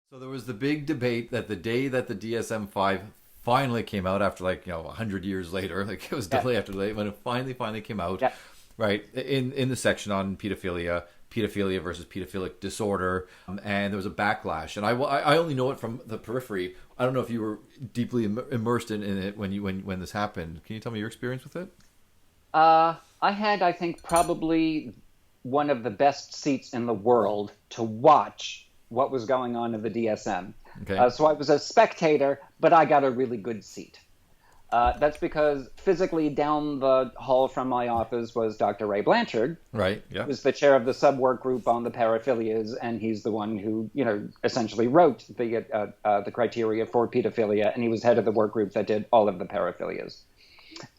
So there was the big debate that the day that the DSM-5 finally came out after 100 years later, like it was Yeah, definitely after late when it finally came out, yeah, right, in the section on pedophilia versus pedophilic disorder, and there was a backlash. And I only know it from the periphery. I don't know if you were deeply immersed in it when this happened. Can you tell me your experience with it? I had, I think, probably one of the best seats in the world to watch what was going on in the DSM. Okay. So I was a spectator, but I got a really good seat. That's because physically down the hall from my office was Dr. Ray Blanchard, Right. Yeah. who was the chair of the subwork group on the paraphilias, and he's the one who, essentially wrote the criteria for pedophilia, and he was head of the work group that did all of the paraphilias.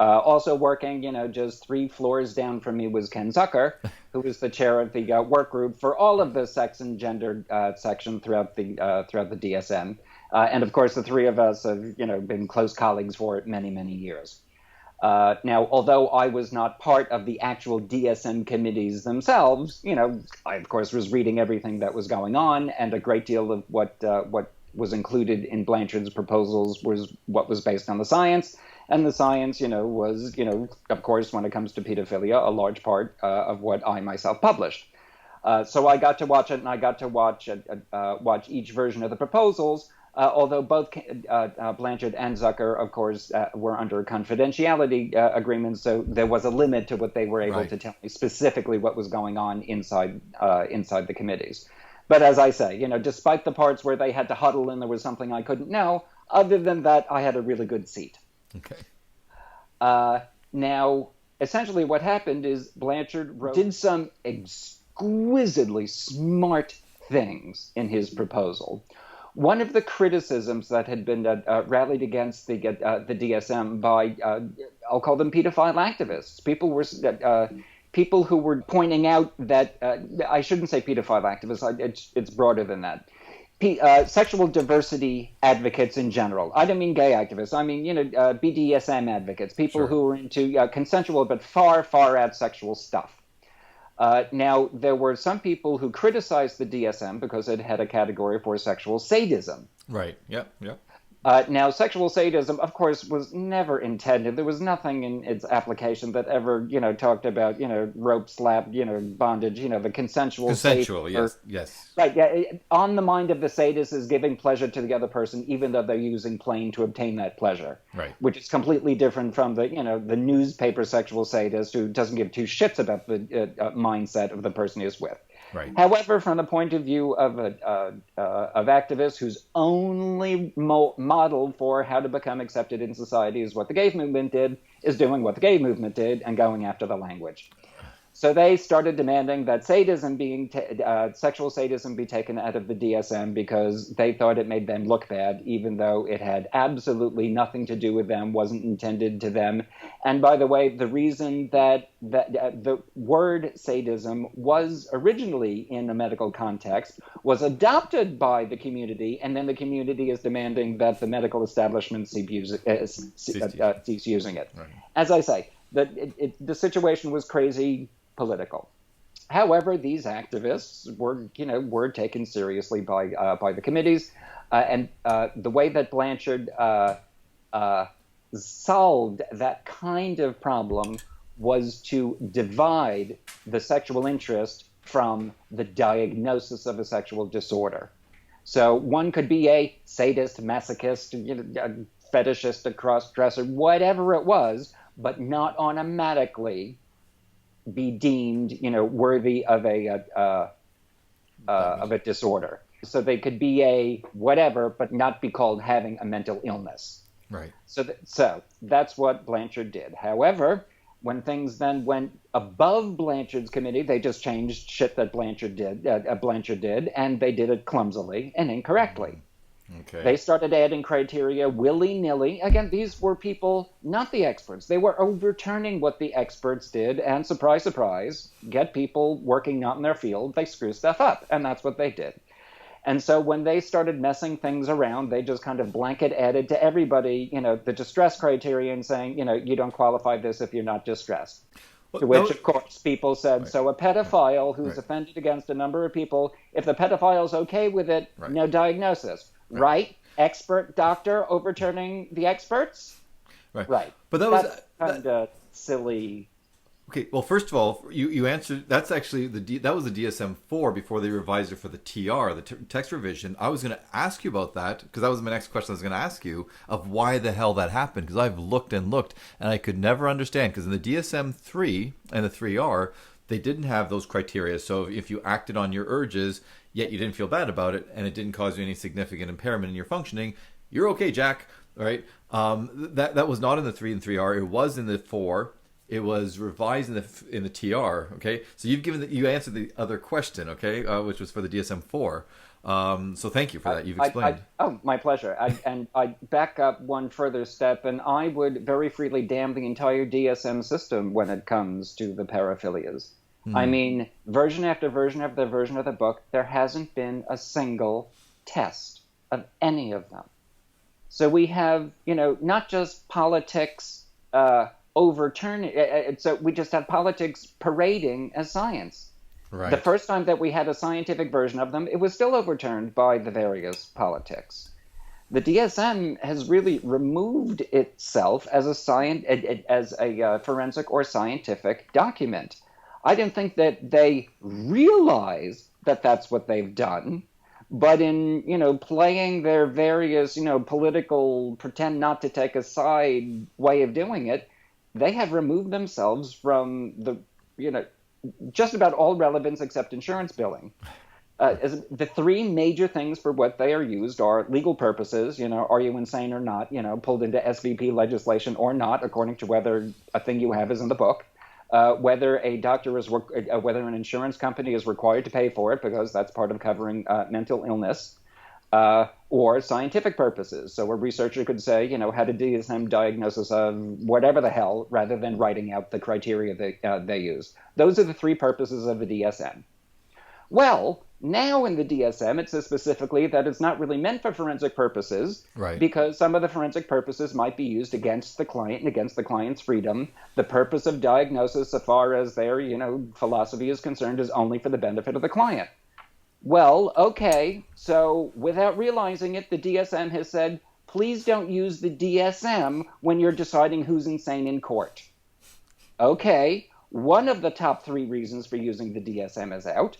Also working, just 3 floors down from me was Ken Zucker, who was the chair of the work group for all of the sex and gender section throughout the DSM. And of course, the three of us have, been close colleagues for many, many years. Now, although I was not part of the actual DSM committees themselves, I of course was reading everything that was going on, and a great deal of what was included in Blanchard's proposals was what was based on the science. And the science, was, of course, when it comes to pedophilia, a large part of what I myself published. So I got to watch it, and I got to watch each version of the proposals, although both Blanchard and Zucker, of course, were under confidentiality agreements, so there was a limit to what they were able Right. to tell me specifically what was going on inside the committees. But as I say, despite the parts where they had to huddle and there was something I couldn't know, other than that, I had a really good seat. Okay. Now, essentially what happened is Blanchard did some exquisitely smart things in his proposal. One of the criticisms that had been rallied against the DSM by, I'll call them pedophile activists, people who were pointing out that, I shouldn't say pedophile activists, it's broader than that. Sexual diversity advocates in general. I don't mean gay activists. I mean, BDSM advocates, people Sure. who are into consensual but far, far out sexual stuff. Now, there were some people who criticized the DSM because it had a category for sexual sadism. Right. Yep. Yep. Now, sexual sadism, of course, was never intended. There was nothing in its application that ever, talked about, rope slap, bondage, the consensual. Consensual. Yes. Yes. Right, yeah. On the mind of the sadist is giving pleasure to the other person, even though they're using plain to obtain that pleasure. Right. Which is completely different from the, the newspaper sexual sadist who doesn't give two shits about the mindset of the person he's with. Right. However, from the point of view of activists whose only model for how to become accepted in society is what the gay movement did, is doing what the gay movement did and going after the language. So they started demanding that sexual sadism be taken out of the DSM because they thought it made them look bad, even though it had absolutely nothing to do with them, wasn't intended to them. And by the way, the reason that the word sadism was originally in a medical context was adopted by the community, and then the community is demanding that the medical establishment cease using it. Right. As I say, the situation was crazy political. However, these activists were taken seriously by the committees, and the way that Blanchard solved that kind of problem was to divide the sexual interest from the diagnosis of a sexual disorder. So one could be a sadist, masochist, a fetishist, a cross-dresser, whatever it was, but not automatically be deemed, worthy of a disorder. So they could be a whatever, but not be called having a mental illness. Right. So that's what Blanchard did. However, when things then went above Blanchard's committee, they just changed shit that Blanchard did, and they did it clumsily and incorrectly. Okay. They started adding criteria willy-nilly. Again, these were people, not the experts. They were overturning what the experts did, and surprise, surprise, get people working not in their field, they screw stuff up, and that's what they did. And so when they started messing things around, they just kind of blanket added to everybody, the distress criteria and saying, you don't qualify this if you're not distressed. To which, of course, people said, right, so a pedophile who's right, offended against a number of people, if the pedophile's okay with it, right, no diagnosis. right, Right? Expert doctor overturning the experts? right. Right. But that was That's kind of silly. okay. Well, first of all, you answered. That's actually that was the DSM-4 before they revised it for the TR, the text revision. I was going to ask you about that because that was my next question. I was going to ask you of why the hell that happened, because I've looked and looked and I could never understand, because in the DSM-3 and the 3R they didn't have those criteria. So if you acted on your urges yet you didn't feel bad about it and it didn't cause you any significant impairment in your functioning, you're okay, Jack. All right. That was not in the 3 and 3R. It was in the 4. It was revised in the TR. Okay, so you answered the other question. Okay, which was for the DSM-4. So thank you for that. You've explained. Oh, my pleasure. I back up one further step, and I would very freely damn the entire DSM system when it comes to the paraphilias. I mean, version after version after version of the book, there hasn't been a single test of any of them. So we have, not just politics overturning. So we just have politics parading as science. Right. The first time that we had a scientific version of them, it was still overturned by the various politics. The DSM has really removed itself as a forensic or scientific document. I don't think that they realize that that's what they've done. But in, playing their various, political pretend not to take a side way of doing it, they have removed themselves from just about all relevance except insurance billing. The three major things for what they are used are legal purposes, are you insane or not, pulled into SVP legislation or not, according to whether a thing you have is in the book. Whether a doctor whether an insurance company is required to pay for it because that's part of covering mental illness, or scientific purposes. So a researcher could say, had a DSM diagnosis of whatever the hell, rather than writing out the criteria they use. Those are the three purposes of the DSM. Well, now in the DSM, it says specifically that it's not really meant for forensic purposes, Right. because some of the forensic purposes might be used against the client and against the client's freedom. The purpose of diagnosis, so far as their, philosophy is concerned, is only for the benefit of the client. Well, okay, so without realizing it, the DSM has said, please don't use the DSM when you're deciding who's insane in court. Okay, one of the top three reasons for using the DSM is out.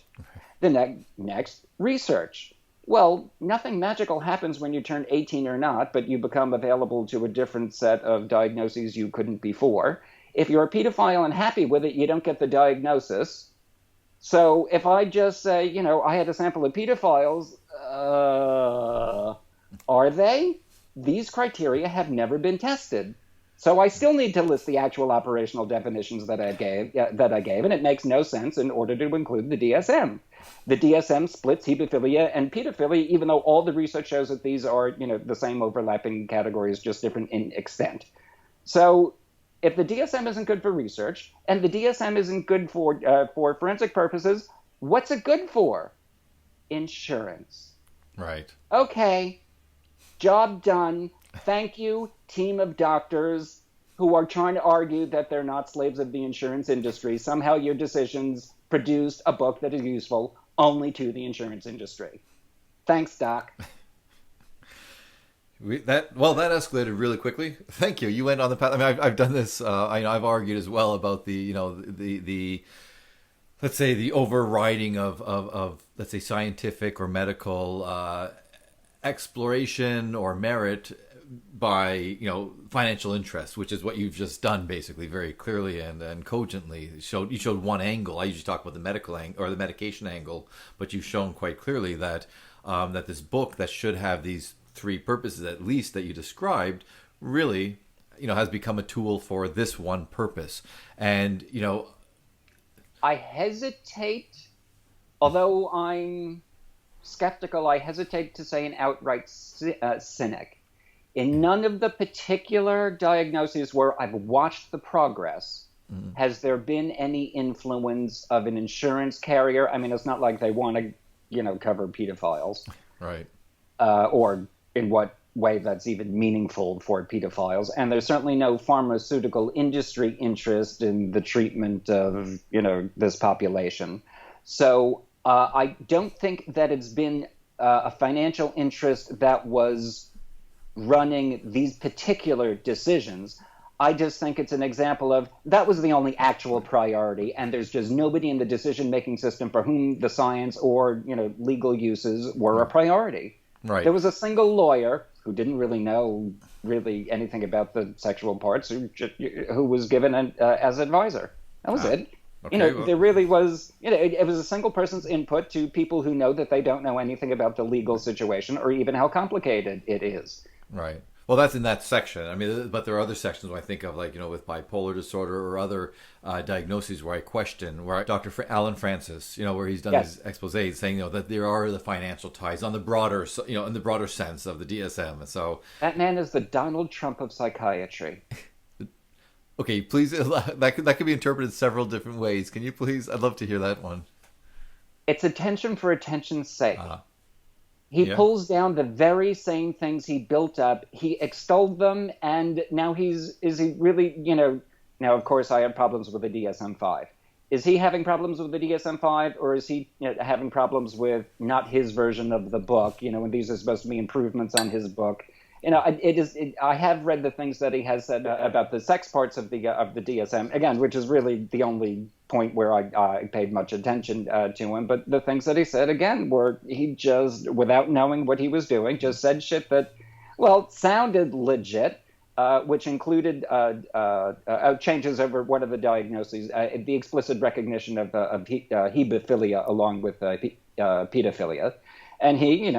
The next, research. Well, nothing magical happens when you turn 18 or not, but you become available to a different set of diagnoses you couldn't before. If you're a pedophile and happy with it, you don't get the diagnosis. So if I just say, I had a sample of pedophiles, are they? These criteria have never been tested. So I still need to list the actual operational definitions that I gave, and it makes no sense in order to include the DSM. The DSM splits hebephilia and pedophilia, even though all the research shows that these are, the same overlapping categories, just different in extent. So if the DSM isn't good for research and the DSM isn't good for forensic purposes, what's it good for? Insurance. Right. Okay, job done. Thank you, team of doctors who are trying to argue that they're not slaves of the insurance industry. Somehow your decisions produced a book that is useful only to the insurance industry. Thanks, Doc. That escalated really quickly. Thank you. You went on the path. I mean, I've done this. I've argued as well about the let's say the overriding of let's say scientific or medical exploration or merit by financial interest, which is what you've just done basically very clearly and cogently. You showed one angle. I usually talk about the medical angle or the medication angle, but you've shown quite clearly that that this book that should have these three purposes at least that you described really has become a tool for this one purpose. And I hesitate, although I'm skeptical, I hesitate to say an outright cynic. In none of the particular diagnoses where I've watched the progress, has there been any influence of an insurance carrier? I mean, it's not like they want to, cover pedophiles. Right. Or in what way that's even meaningful for pedophiles. And there's certainly no pharmaceutical industry interest in the treatment of, this population. So I don't think that it's been a financial interest that was running these particular decisions. I just think it's an example of that was the only actual priority, and there's just nobody in the decision-making system for whom the science or legal uses were a priority. Right. There was a single lawyer who didn't really know anything about the sexual parts who was given as advisor. That was it. Okay, there really was. It was a single person's input to people who know that they don't know anything about the legal situation or even how complicated it is. Right. Well, that's in that section. I mean, but there are other sections where I think of, like, with bipolar disorder or other diagnoses where I question, where Dr. Alan Francis, where he's done his expose saying, that there are the financial ties on the broader, in the broader sense of the DSM. So that man is the Donald Trump of psychiatry. Okay, please, that could be interpreted several different ways. Can you please? I'd love to hear that one. It's attention for attention's sake. He pulls down the very same things he built up. He extolled them, and now is he really, now, of course, I have problems with the DSM-5. Is he having problems with the DSM-5, or is he having problems with not his version of the book, when these are supposed to be improvements on his book? I have read the things that he has said about the sex parts of the DSM, again, which is really the only point where I paid much attention to him. But the things that he said, again, were he just, without knowing what he was doing, just said shit that, sounded legit, which included changes over one of the diagnoses, the explicit recognition of hebephilia along with pedophilia. And he,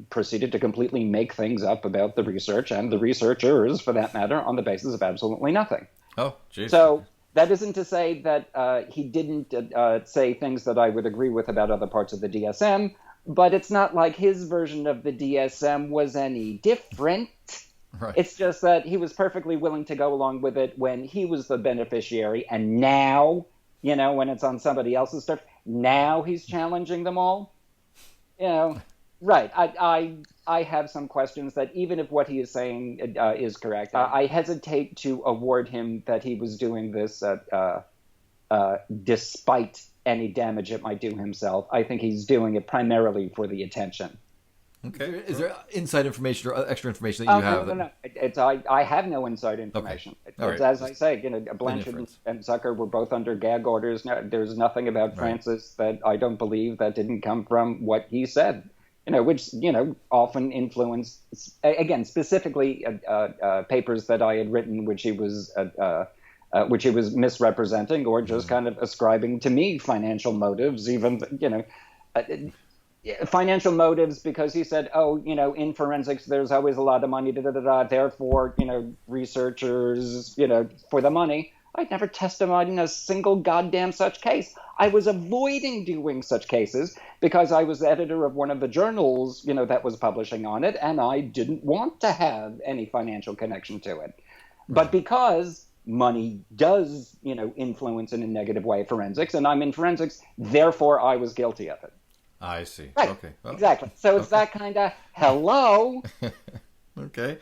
proceeded to completely make things up about the research and the researchers, for that matter, on the basis of absolutely nothing. Oh, geez. So that isn't to say that he didn't say things that I would agree with about other parts of the DSM, but it's not like his version of the DSM was any different. Right. It's just that he was perfectly willing to go along with it when he was the beneficiary, and now, when it's on somebody else's stuff, now he's challenging them all. Right. I have some questions that even if what he is saying is correct, I hesitate to award him that he was doing this despite any damage it might do himself. I think he's doing it primarily for the attention. Okay. Is there inside information or extra information that you have? No. I have no inside information. Okay. It's, as I say, Blanchard and Zucker were both under gag orders. There's nothing about Francis that I don't believe that didn't come from what he said. Which often influenced, again, specifically papers that I had written, which he was misrepresenting or just kind of ascribing to me financial motives, even financial motives, because he said, in forensics, there's always a lot of money, therefore, researchers, for the money. I'd never testified in a single goddamn such case. I was avoiding doing such cases because I was the editor of one of the journals, that was publishing on it, and I didn't want to have any financial connection to it. But because money does, influence in a negative way forensics, and I'm in forensics, therefore I was guilty of it. I see. Right. Okay. Well, exactly. So it's that kind of hello. Okay.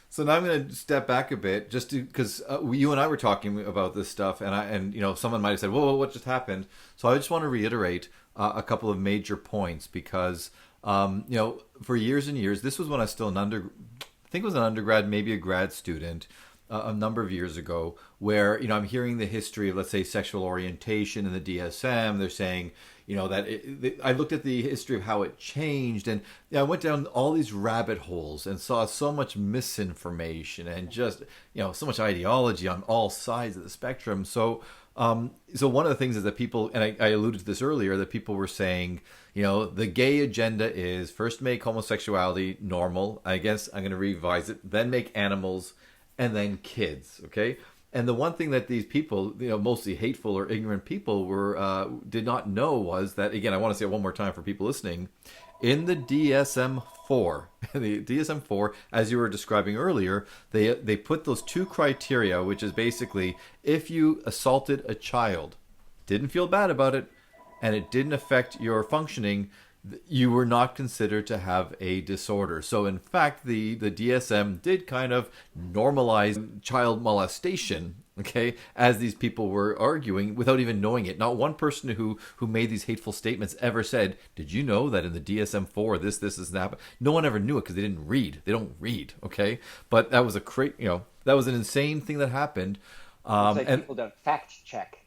So now I'm going to step back a bit, just because you and I were talking about this stuff, and someone might have said, "Whoa, what just happened?" So I just want to reiterate a couple of major points because for years and years, this was when I was still I think it was an undergrad, maybe a grad student, a number of years ago, where I'm hearing the history of, let's say, sexual orientation in the DSM. They're saying, I looked at the history of how it changed, and I went down all these rabbit holes and saw so much misinformation and just so much ideology on all sides of the spectrum. So so one of the things is that people, and I alluded to this earlier, that people were saying, the gay agenda is first make homosexuality normal. I guess I'm going to revise it, then make animals, and then kids. Okay. And the one thing that these people, mostly hateful or ignorant people, did not know was that, again, I want to say it one more time for people listening, in the DSM-4, the DSM-4, as you were describing earlier, they put those two criteria, which is basically if you assaulted a child, didn't feel bad about it, and it didn't affect your functioning, you were not considered to have a disorder. So in fact, the DSM did kind of normalize child molestation, okay, as these people were arguing without even knowing it. Not one person who made these hateful statements ever said, "Did you know that in the DSM-4 this is happening?" No one ever knew it because they didn't read. They don't read, okay? But that was that was an insane thing that happened. It's like And people don't fact check.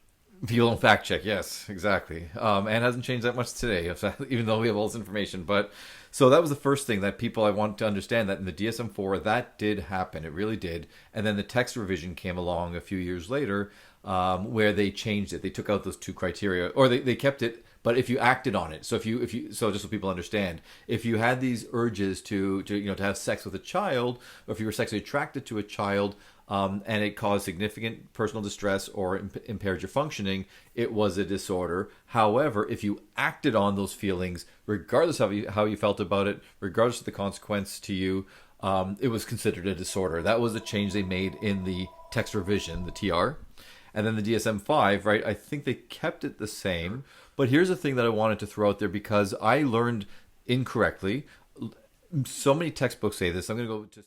people don't fact check. Yes, exactly. And it hasn't changed that much today, even though we have all this information. But so that was the first thing that people I want to understand, that in the DSM-4 that did happen. It really did. And then the text revision came along a few years later, where they changed it. They took out those two criteria, or they kept it. But if you acted on it, so if you so just so people understand, if you had these urges to have sex with a child, or if you were sexually attracted to a child, and it caused significant personal distress or impaired your functioning, it was a disorder. However, if you acted on those feelings, regardless of how you felt about it, regardless of the consequence to you, it was considered a disorder. That was a change they made in the text revision, the TR. And then the DSM-5, right, I think they kept it the same. But here's the thing that I wanted to throw out there, because I learned incorrectly. So many textbooks say this. I'm going to go to